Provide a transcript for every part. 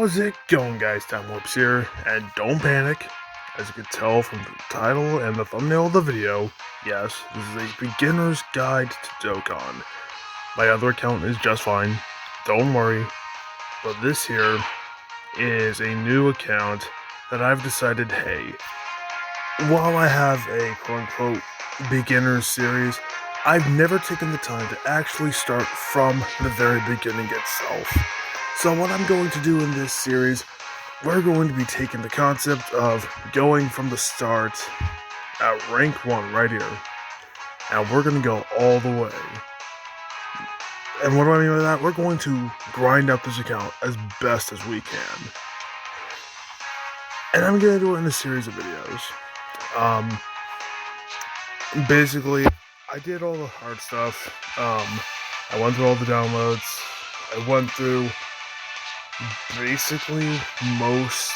How's it going, guys? Timewarpz here, and don't panic. As you can tell from the title and the thumbnail of the video, yes, this is a beginner's guide to Dokkan. My other account is just fine, don't worry, but this here is a new account that I've decided, hey, while I have a quote-unquote beginner's series, I've never taken the time to actually start from the very beginning itself. So what I'm going to do in this series, we're going to be taking the concept of going from the start at rank 1 right here, and we're going to go all the way. And what do I mean by that? We're going to grind out this account as best as we can. And I'm going to do it in a series of videos. Basically, I did all the hard stuff. I went through all the downloads. I went through basically most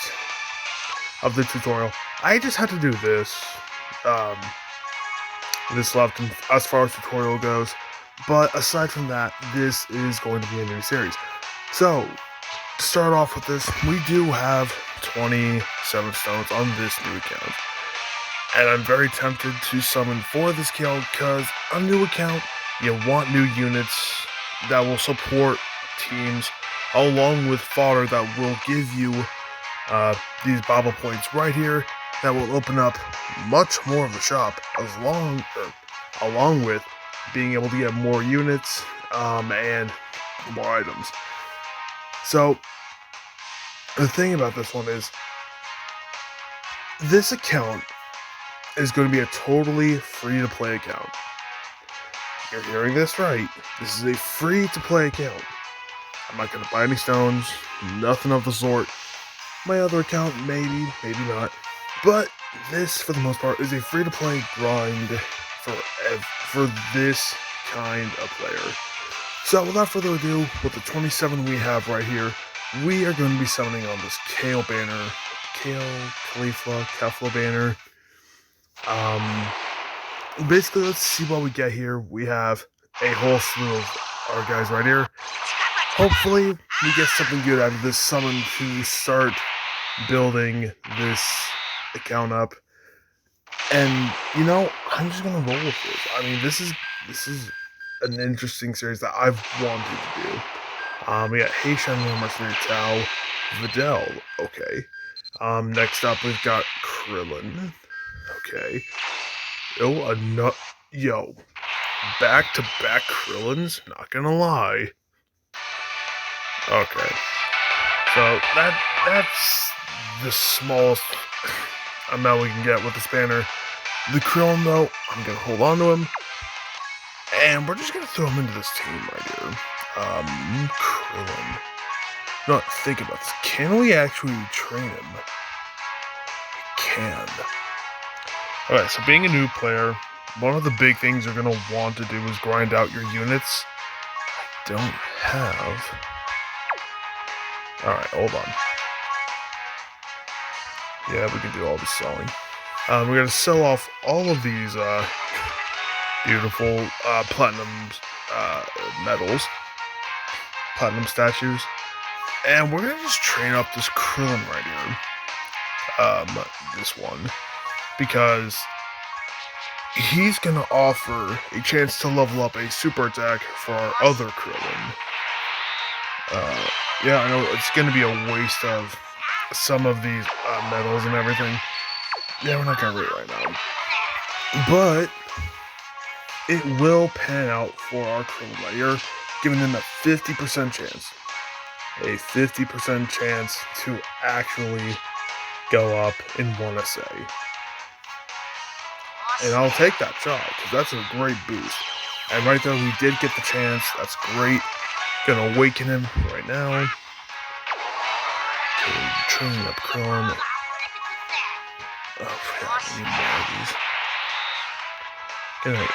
of the tutorial. I just had to do this. This left as far as tutorial goes. But aside from that, this is going to be a new series. So, to start off with this, we do have 27 stones on this new account. And I'm very tempted to summon for this account because a new account, you want new units that will support teams along with fodder that will give you these Baba points right here that will open up much more of the shop along with being able to get more units and more items. So the thing about this one is this account is going to be a totally free-to-play account. You're hearing this right. This is a free-to-play account. I'm not going to buy any stones, nothing of the sort. My other account, maybe, maybe not. But this, for the most part, is a free-to-play grind for this kind of player. So, without further ado, with the 27 we have right here, we are going to be summoning on this Kale banner. Kefla banner. Basically, let's see what we get here. We have a whole slew of our guys right here. Hopefully, we get something good out of this summon to start building this account up. And, you know, I'm just gonna roll with this. I mean, this is an interesting series that I've wanted to do. We got Hey Shining Mercenary Tao, Videl, okay. Next up, we've got Krillin. Okay. Yo, back-to-back Krillins? Not gonna lie. Okay. So, that's the smallest amount we can get with this banner. The Krillin, though, I'm gonna hold on to him. And we're just gonna throw him into this team right here. Krillin. No, think about this. Can we actually train him? We can. Alright, so being a new player, one of the big things you're going to want to do is grind out your units. I don't have... Alright, hold on. Yeah, we can do all the selling. We're going to sell off all of these beautiful platinum medals. Platinum statues. And we're going to just train up this Krillin right here. This one. Because he's going to offer a chance to level up a super attack for our other Krillin. Yeah, I know it's going to be a waste of some of these medals and everything. Yeah, we're not going to rate right now. But it will pan out for our Krillin right here, giving them a 50% chance. A 50% chance to actually go up in 1 SA. And I'll take that shot, because that's a great boost. And right there, we did get the chance. That's great. Gonna awaken him right now. Okay, training up Krillin. Oh, yeah, we need more of these. Good.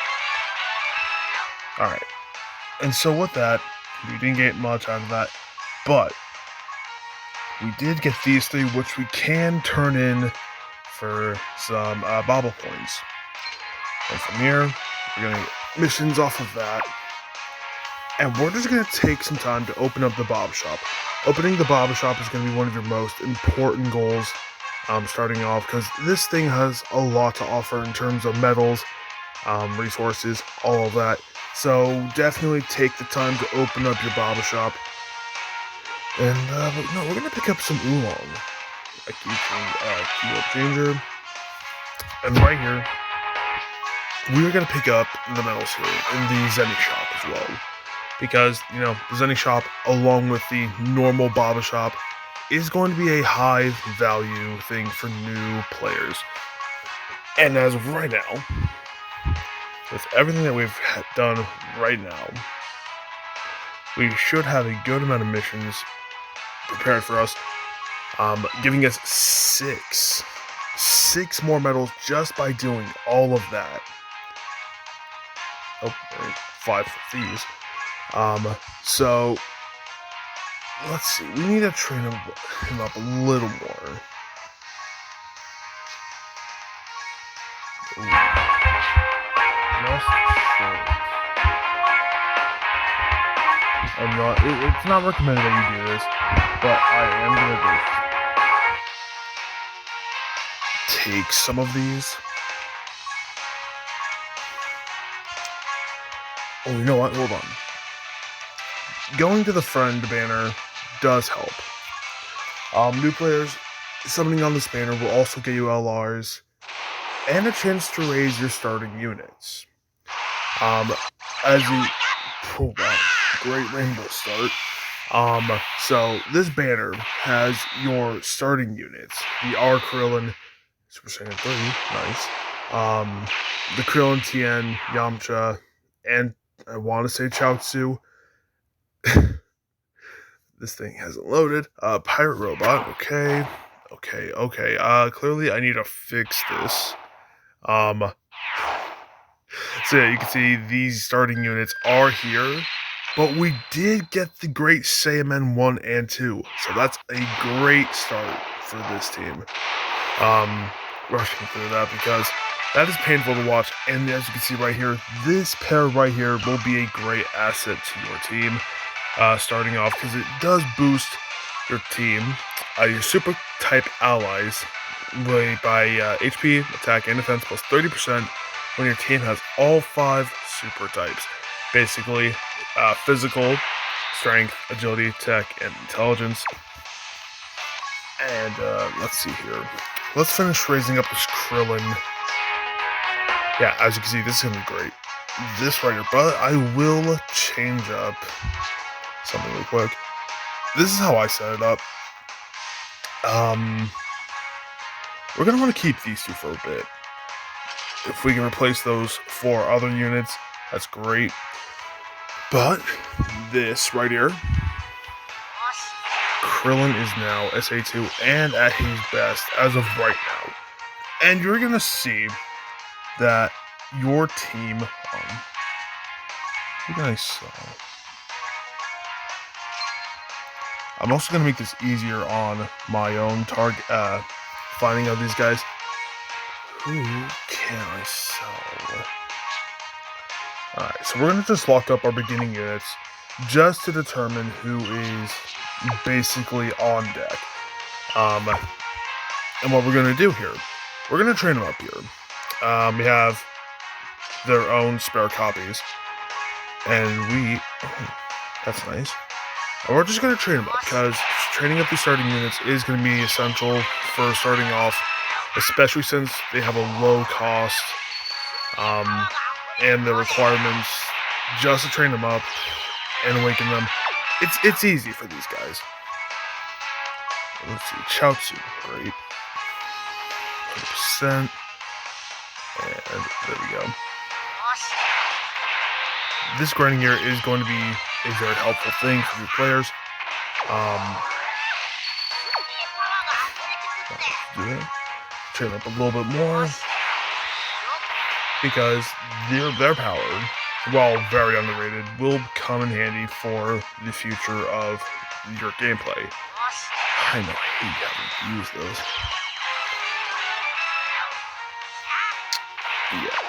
Alright. And so with that, we didn't get much out of that. But we did get these three, which we can turn in for some Baba points. And from here, we're going to get missions off of that. And we're just going to take some time to open up the Bob Shop. Opening the Bob Shop is going to be one of your most important goals starting off, because this thing has a lot to offer in terms of medals, resources, all of that. So definitely take the time to open up your Bob Shop. And no, we're going to pick up some oolong. A keyword changer. And right here, we're going to pick up the medals here in the Zenny Shop as well. Because, you know, the Zenny Shop, along with the normal Bob Shop, is going to be a high value thing for new players. And as of right now, with everything that we've done right now, we should have a good amount of missions prepared for us, giving us six more medals just by doing all of that. Oh, 5 for these. So let's see. We need to train him up a little more. Ooh. Just short. It's not recommended that you do this, but I am gonna take some of these. Oh, you know what? Hold on. Going to the friend banner does help. New players summoning on this banner will also get you LRs and a chance to raise your starting units. As you pull that great rainbow start. So this banner has your starting units. The R Krillin, Super Saiyan 3, nice. The Krillin TN, Yamcha, and I want to say Chaozu. This thing hasn't loaded. Pirate Robot, okay. Clearly I need to fix this. So yeah, you can see these starting units are here, but we did get the Great Saiyaman 1 and 2, so that's a great start for this team. Rushing through that because that is painful to watch, and as you can see right here, this pair right here will be a great asset to your team, starting off, because it does boost your team, your super type allies, by HP, attack, and defense plus 30%, when your team has all 5 super types. Basically, physical, strength, agility, tech, and intelligence. And let's see here. Let's finish raising up this Krillin. Yeah, as you can see, this is going to be great. This right here, but I will change up something real quick. This is how I set it up. We're going to want to keep these two for a bit. If we can replace those 4 other units, that's great. But this right here, Krillin is now SA2 and at his best as of right now. And you're going to see that your team, what did I saw? I'm also going to make this easier on my own target, finding out these guys. Who can I sell? Alright, so we're going to just lock up our beginning units just to determine who is basically on deck. And what we're going to do here, we're going to train them up here. We have their own spare copies. And that's nice. And we're just going to train them up, because training up the starting units is going to be essential for starting off, especially since they have a low cost, and the requirements just to train them up and awaken them. It's easy for these guys. Let's see, Chaozu, great. 100%. And there we go. This grinding here is going to be a very helpful thing for your players. Train up a little bit more, because their power, while very underrated, will come in handy for the future of your gameplay. I know, I hate having to use those. Yeah,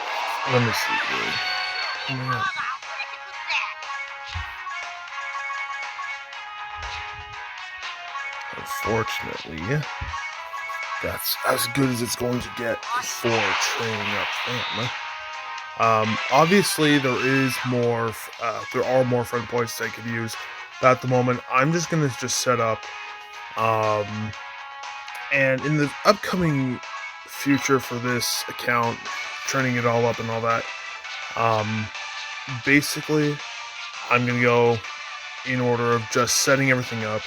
let me see here. unfortunately, that's as good as it's going to get for training up them. Obviously, there are more friend points I could use, but at the moment, I'm just gonna set up, and in the upcoming future for this account, training it all up and all that, basically, I'm gonna go in order of just setting everything up,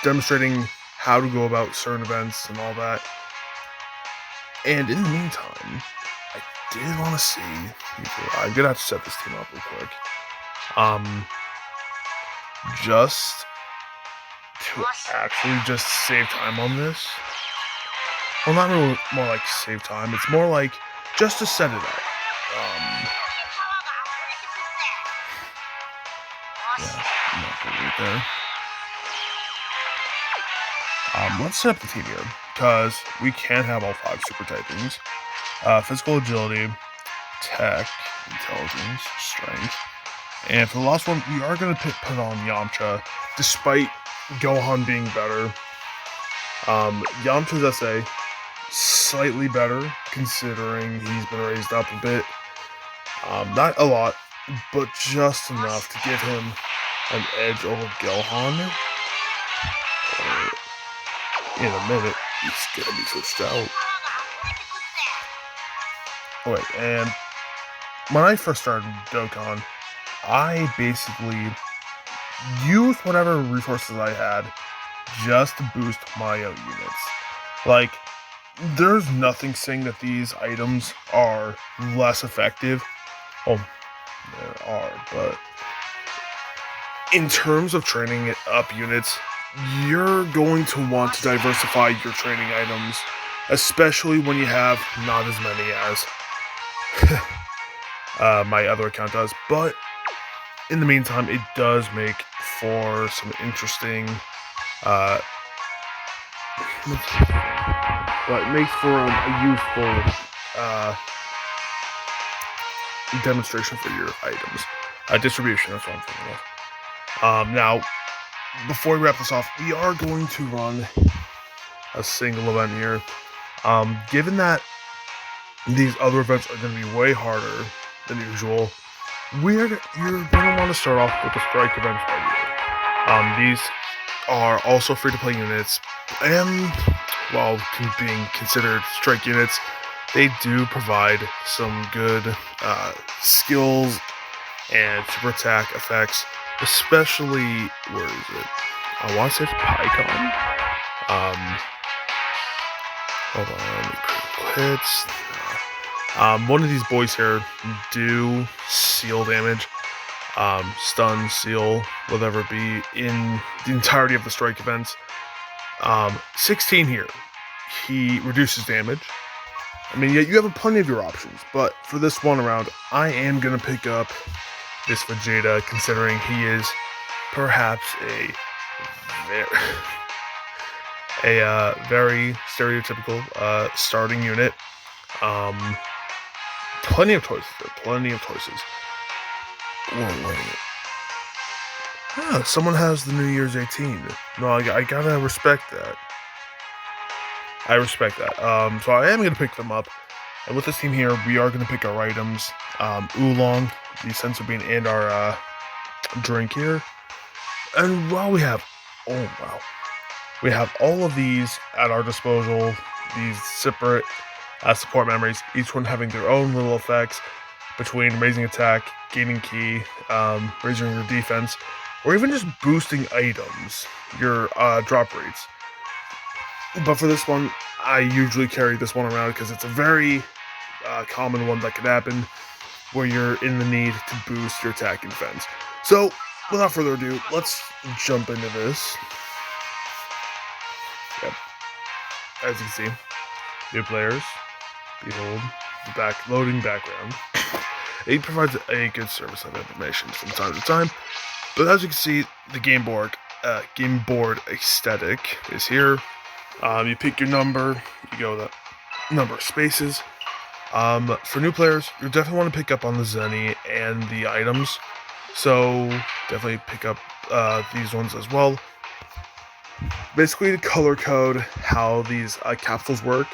demonstrating how to go about certain events and all that. And in the meantime, I did want to see. I'm gonna have to set this team up real quick. Just to actually just save time on this. Well, not really more like save time. It's more like just to set it up. Yeah, I'm not gonna do it there. Let's set up the team here, because we can have all 5 super typings. Physical agility, tech, intelligence, strength. And for the last one, we are going to put on Yamcha, despite Gohan being better. Yamcha's SA, slightly better, considering he's been raised up a bit. Not a lot, but just enough to give him an edge over Gohan. In a minute, he's gonna be switched out. Oh wait, and when I first started Dokkan, I basically used whatever resources I had just to boost my own units. Like, there's nothing saying that these items are less effective. Oh, there are, but in terms of training up units, you're going to want to diversify your training items, especially when you have not as many as my other account does. But in the meantime, it does make for some interesting, but it makes for a useful demonstration for your items. Distribution, that's what I'm thinking of. Now, before we wrap this off, we are going to run a single event here. Given that these other events are going to be way harder than usual, you're going to want to start off with the strike events right here. These are also free-to-play units, and while being considered strike units, they do provide some good skills and super attack effects. Especially, where is it? I want to say it's PyCon. Hold on, critical hits. One of these boys here do seal damage, stun, seal, whatever it be, in the entirety of the strike events. 16 here, he reduces damage. I mean, you have plenty of your options, but for this one round, I am gonna pick up this Vegeta, considering he is perhaps a very stereotypical starting unit. Plenty of choices there, plenty of choices. Whoa, wait. Ah, someone has the New Year's 18. No, I gotta respect that. I respect that. So I am gonna pick them up. And with this team here, we are gonna pick our items. Oolong, the senzu bean, and our drink here. And while we have, we have all of these at our disposal, these separate support memories, each one having their own little effects between raising attack, gaining ki, raising your defense, or even just boosting items, your drop rates. But for this one, I usually carry this one around because it's a very common one that could happen where you're in the need to boost your attack and defense. So, without further ado, let's jump into this. Yep. As you can see, new players. Behold, the loading background. It provides a good service of information from time to time, but as you can see, the game board aesthetic is here. You pick your number, you go the number of spaces. For new players, you definitely want to pick up on the Zenny and the items, so definitely pick up these ones as well. basically to color code how these capsules work.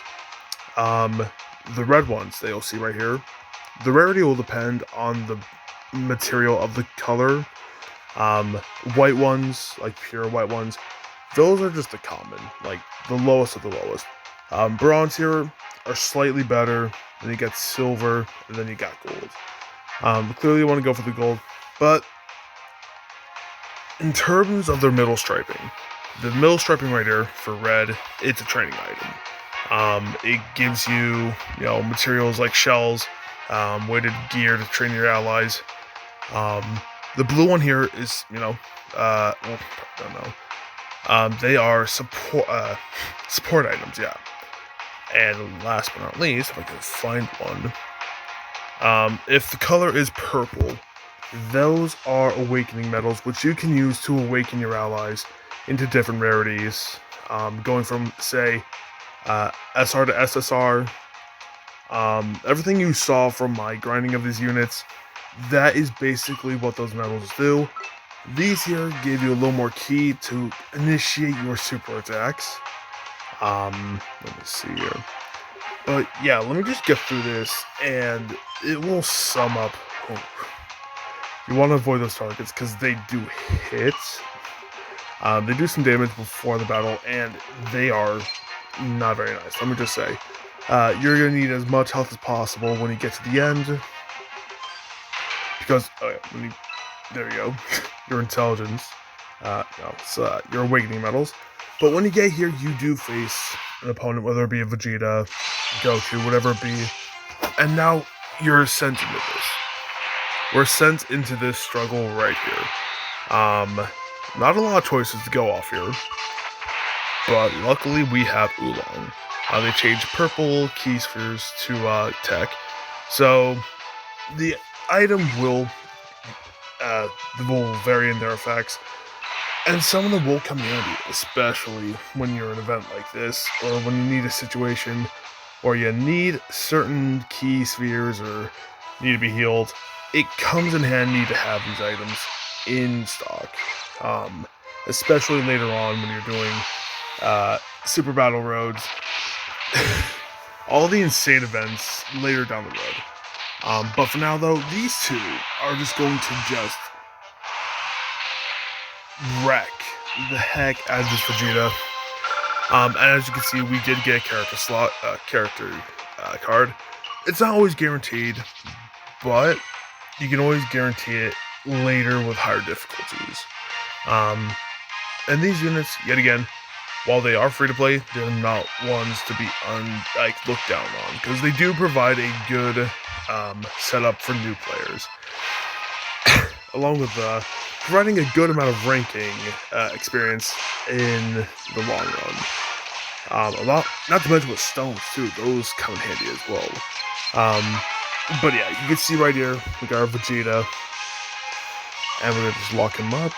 The red ones that you'll see right here, the rarity will depend on the material of the color. White ones, like pure white ones, those are just the common, like the lowest of the lowest. Bronze here are slightly better, then you got silver, and then you got gold. Clearly you want to go for the gold, but in terms of their middle striping, the middle striping right here for red, it's a training item. It gives you, materials like shells, weighted gear to train your allies. The blue one here is, I don't know. They are support items, yeah. And last but not least, if I can find one, if the color is purple, those are awakening medals, which you can use to awaken your allies into different rarities, going from, say, SR to SSR. Everything you saw from my grinding of these units, that is basically what those medals do. These here give you a little more key to initiate your super attacks. Let me see here. But yeah, let me just get through this, and it will sum up. Oh. You want to avoid those targets because they do hit. They do some damage before the battle, and they are not very nice. Let me just say, you're going to need as much health as possible when you get to the end. Because, there you go, your intelligence, your awakening medals. But when you get here, you do face an opponent, whether it be a Vegeta, Goku, whatever it be. And now you're sent into this. We're sent into this struggle right here. Not a lot of choices to go off here. But luckily we have Oolong. They changed purple key spheres to tech. So the item will vary in their effects. And some of them will come handy, especially when you're in an event like this, or when you need a situation or you need certain key spheres or need to be healed. It comes in handy to have these items in stock, especially later on when you're doing Super Battle Roads, all the insane events later down the road. But for now, though, these two are just going to just wreck the heck out of this Vegeta. And as you can see, we did get a character card. It's not always guaranteed, but you can always guarantee it later with higher difficulties. And these units, yet again, while they are free to play, they're not ones to be looked down on, because they do provide a good setup for new players, along with providing a good amount of ranking experience in the long run. Not to mention with stones too; those come in handy as well. But yeah, you can see right here we got our Vegeta, and we're gonna just lock him up.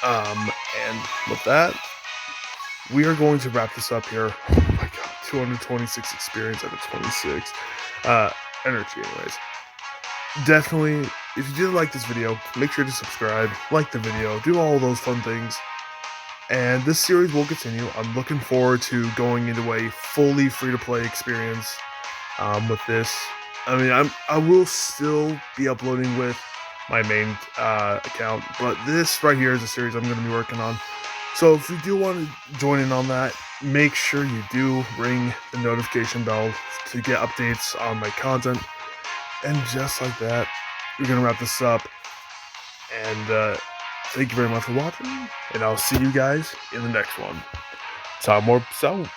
And with that, we are going to wrap this up here. Oh my god, 226 experience out of 26. Energy, anyways. Definitely, if you did like this video, make sure to subscribe, like the video, do all those fun things. And this series will continue. I'm looking forward to going into a fully free-to-play experience with this. I mean, I will still be uploading with my main account, but this right here is a series I'm going to be working on. So if you do want to join in on that, make sure you do ring the notification bell to get updates on my content. And just like that, we're going to wrap this up. And thank you very much for watching, and I'll see you guys in the next one. Timewarpz out.